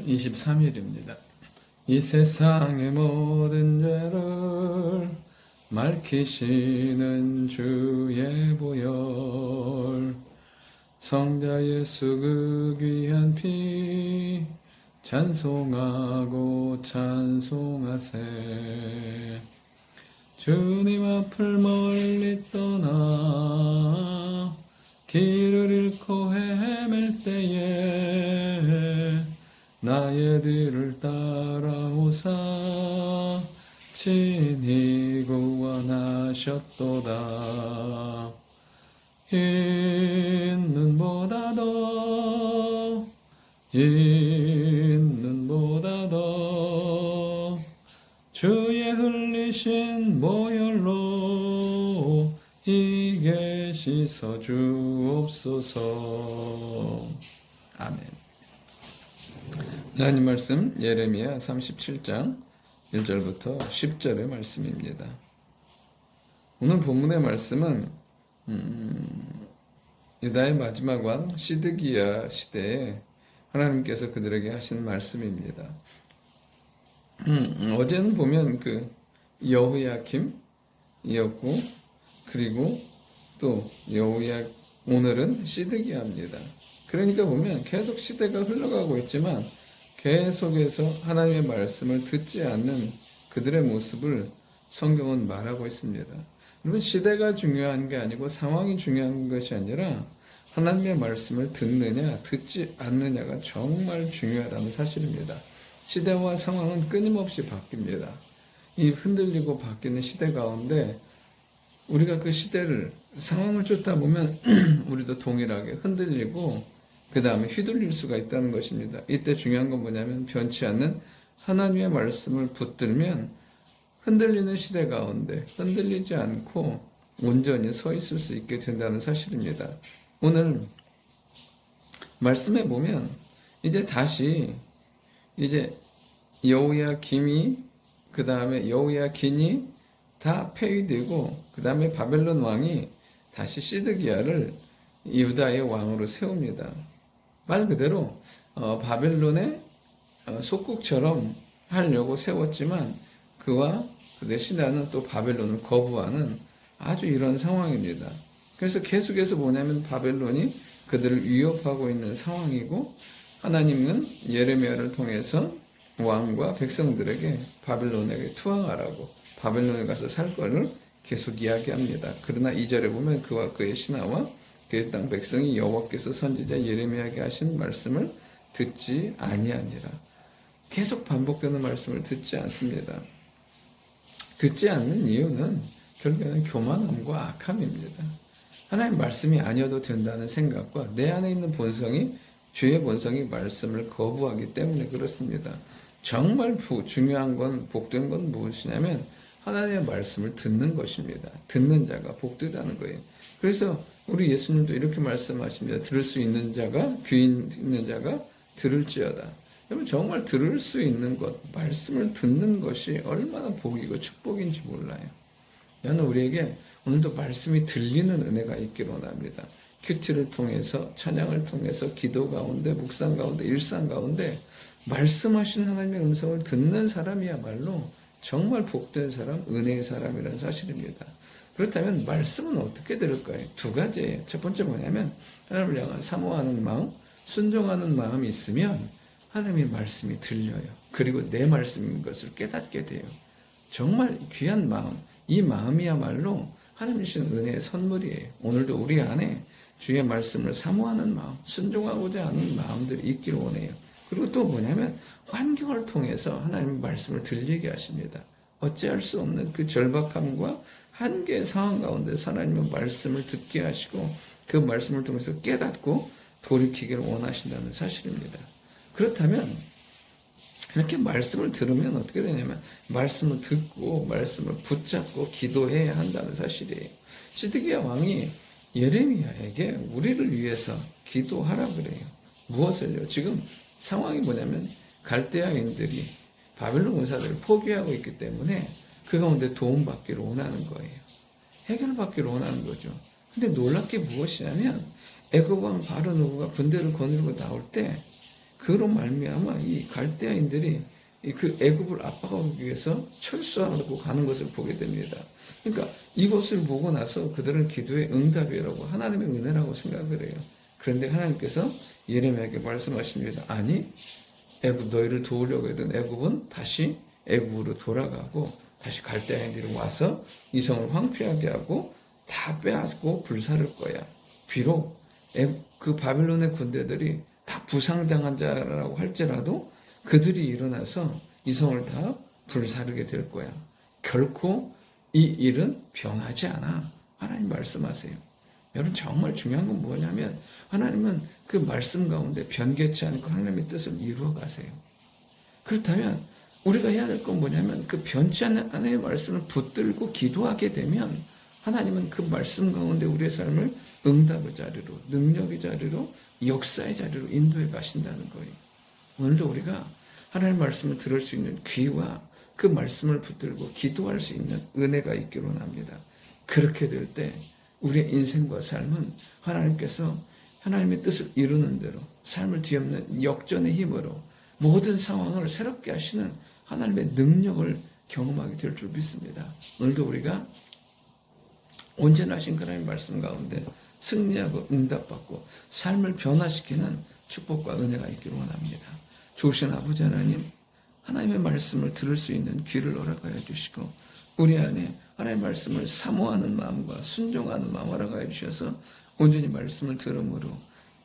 23일입니다. 이 세상의 모든 죄를 맑히시는 주의 보혈, 성자 예수 그 귀한 피 찬송하고 찬송하세. 주님 앞을 멀리 떠나 길을 잃고 헤맬 때에 나의 뒤를 따라오사 친히 구원하셨도다. 있는 보다 더 주의 흘리신 보혈로 이게 씻어 주옵소서. 아멘. 하나님 말씀 예레미야 37장 1절부터 10절의 말씀입니다. 오늘 본문의 말씀은 유다의 마지막 왕 시드기야 시대에 하나님께서 그들에게 하신 말씀입니다. 어제는 보면 그 여호야김이었고, 그리고 또 오늘은 시드기야입니다. 그러니까 보면 계속 시대가 흘러가고 있지만 계속해서 하나님의 말씀을 듣지 않는 그들의 모습을 성경은 말하고 있습니다. 여러분, 시대가 중요한 게 아니고 상황이 중요한 것이 아니라 하나님의 말씀을 듣느냐 듣지 않느냐가 정말 중요하다는 사실입니다. 시대와 상황은 끊임없이 바뀝니다. 이 흔들리고 바뀌는 시대 가운데 우리가 그 시대를, 상황을 쫓다 보면 우리도 동일하게 흔들리고 그 다음에 휘둘릴 수가 있다는 것입니다. 이때 중요한 건 뭐냐면 변치 않는 하나님의 말씀을 붙들면 흔들리는 시대 가운데 흔들리지 않고 온전히 서 있을 수 있게 된다는 사실입니다. 오늘 말씀에 보면 다시 여호야김이, 그 다음에 여호야긴이 다 폐위되고, 그 다음에 바벨론 왕이 다시 시드기야를 유다의 왕으로 세웁니다. 말 그대로 바벨론의 속국처럼 하려고 세웠지만 그와 그의 신하는 또 바벨론을 거부하는 아주 이런 상황입니다. 그래서 계속해서 뭐냐면 바벨론이 그들을 위협하고 있는 상황이고, 하나님은 예레미야를 통해서 왕과 백성들에게 바벨론에게 투항하라고, 바벨론에 가서 살 거를 계속 이야기합니다. 그러나 2절에 보면 그와 그의 신하와 그의 땅 백성이 여호와께서 선지자 예레미야에게 하신 말씀을 듣지 아니하니라. 계속 반복되는 말씀을 듣지 않습니다. 듣지 않는 이유는 결국에는 교만함과 악함입니다. 하나님 말씀이 아니어도 된다는 생각과 내 안에 있는 본성이, 죄의 본성이 말씀을 거부하기 때문에 그렇습니다. 정말 중요한 건, 복된 건 무엇이냐면 하나님의 말씀을 듣는 것입니다. 듣는 자가 복되다는 거예요. 그래서 우리 예수님도 이렇게 말씀하십니다. 들을 수 있는 자가, 귀 있는 자가 들을지어다. 여러분, 정말 들을 수 있는 것, 말씀을 듣는 것이 얼마나 복이고 축복인지 몰라요. 저는 우리에게 오늘도 말씀이 들리는 은혜가 있기를 원합니다. 큐티를 통해서, 찬양을 통해서, 기도 가운데, 묵상 가운데, 일상 가운데 말씀하신 하나님의 음성을 듣는 사람이야말로 정말 복된 사람, 은혜의 사람이라는 사실입니다. 그렇다면 말씀은 어떻게 들을까요? 두 가지예요. 첫 번째 뭐냐면 하나님을 향한 사모하는 마음, 순종하는 마음이 있으면 하나님의 말씀이 들려요. 그리고 내 말씀인 것을 깨닫게 돼요. 정말 귀한 마음, 이 마음이야말로 하나님이 주신 은혜의 선물이에요. 오늘도 우리 안에 주의 말씀을 사모하는 마음, 순종하고자 하는 마음들이 있기를 원해요. 그리고 또 뭐냐면 환경을 통해서 하나님의 말씀을 들리게 하십니다. 어찌할 수 없는 그 절박함과 한계의 상황 가운데서 하나님의 말씀을 듣게 하시고 그 말씀을 통해서 깨닫고 돌이키기를 원하신다는 사실입니다. 그렇다면 이렇게 말씀을 들으면 어떻게 되냐면 말씀을 듣고 말씀을 붙잡고 기도해야 한다는 사실이에요. 시드기야 왕이 예레미야에게 우리를 위해서 기도하라 그래요. 무엇을요? 지금 상황이 뭐냐면 갈대아인들이 바벨론 군사들을 포기하고 있기 때문에 그 가운데 도움받기를 원하는 거예요. 해결받기를 원하는 거죠. 근데 놀랍게 무엇이냐면 애굽 왕 바로 누구가 군대를 거느리고 나올 때 그로 말미암아 이 갈대아인들이 그 애굽을 압박하기 위해서 철수하고 가는 것을 보게 됩니다. 그러니까 이것을 보고 나서 그들은 기도의 응답이라고 하나님의 은혜라고 생각을 해요. 그런데 하나님께서 예레미야에게 말씀하십니다. 아니, 애굽 너희를 도우려고 했던 애굽은 다시 애굽으로 돌아가고 다시 갈대아인들이 와서 이 성을 황폐하게 하고 다 빼앗고 불사를 거야. 비록 그 바빌론의 군대들이 다 부상당한 자라고 할지라도 그들이 일어나서 이 성을 다 불사르게 될 거야. 결코 이 일은 변하지 않아. 하나님 말씀하세요. 여러분 정말 중요한 건 뭐냐면 하나님은 그 말씀 가운데 변개치 않고 하나님의 뜻을 이루어 가세요. 그렇다면 우리가 해야 될 건 뭐냐면 그 변치 않는 하나님의 말씀을 붙들고 기도하게 되면 하나님은 그 말씀 가운데 우리의 삶을 응답의 자리로, 능력의 자리로, 역사의 자리로 인도해 가신다는 거예요. 오늘도 우리가 하나님의 말씀을 들을 수 있는 귀와 그 말씀을 붙들고 기도할 수 있는 은혜가 있기로 합니다. 그렇게 될 때 우리의 인생과 삶은 하나님께서 하나님의 뜻을 이루는 대로 삶을 뒤엎는 역전의 힘으로 모든 상황을 새롭게 하시는 하나님의 능력을 경험하게 될 줄 믿습니다. 오늘도 우리가 온전하신 하나님의 말씀 가운데 승리하고 응답받고 삶을 변화시키는 축복과 은혜가 있기를 원합니다. 좋으신 아버지 하나님, 하나님의 말씀을 들을 수 있는 귀를 허락하여 주시고 우리 안에 하나님의 말씀을 사모하는 마음과 순종하는 마음 허락하여 주셔서 온전히 말씀을 들음으로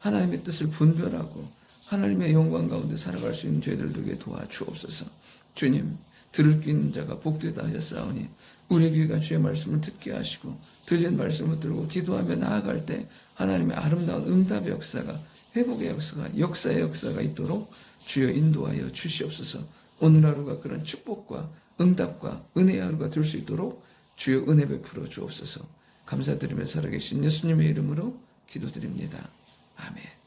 하나님의 뜻을 분별하고 하나님의 영광 가운데 살아갈 수 있는 저희들에게 도와주옵소서. 주님, 들을 귀 있는 자가 복되다 하셨사오니 우리 귀가 주의 말씀을 듣게 하시고 들린 말씀을 들고 기도하며 나아갈 때 하나님의 아름다운 응답의 역사가, 회복의 역사가, 역사의 역사가 있도록 주여 인도하여 주시옵소서. 오늘 하루가 그런 축복과 응답과 은혜의 하루가 될 수 있도록 주여 은혜 베풀어 주옵소서. 감사드리며 살아계신 예수님의 이름으로 기도드립니다. 아멘.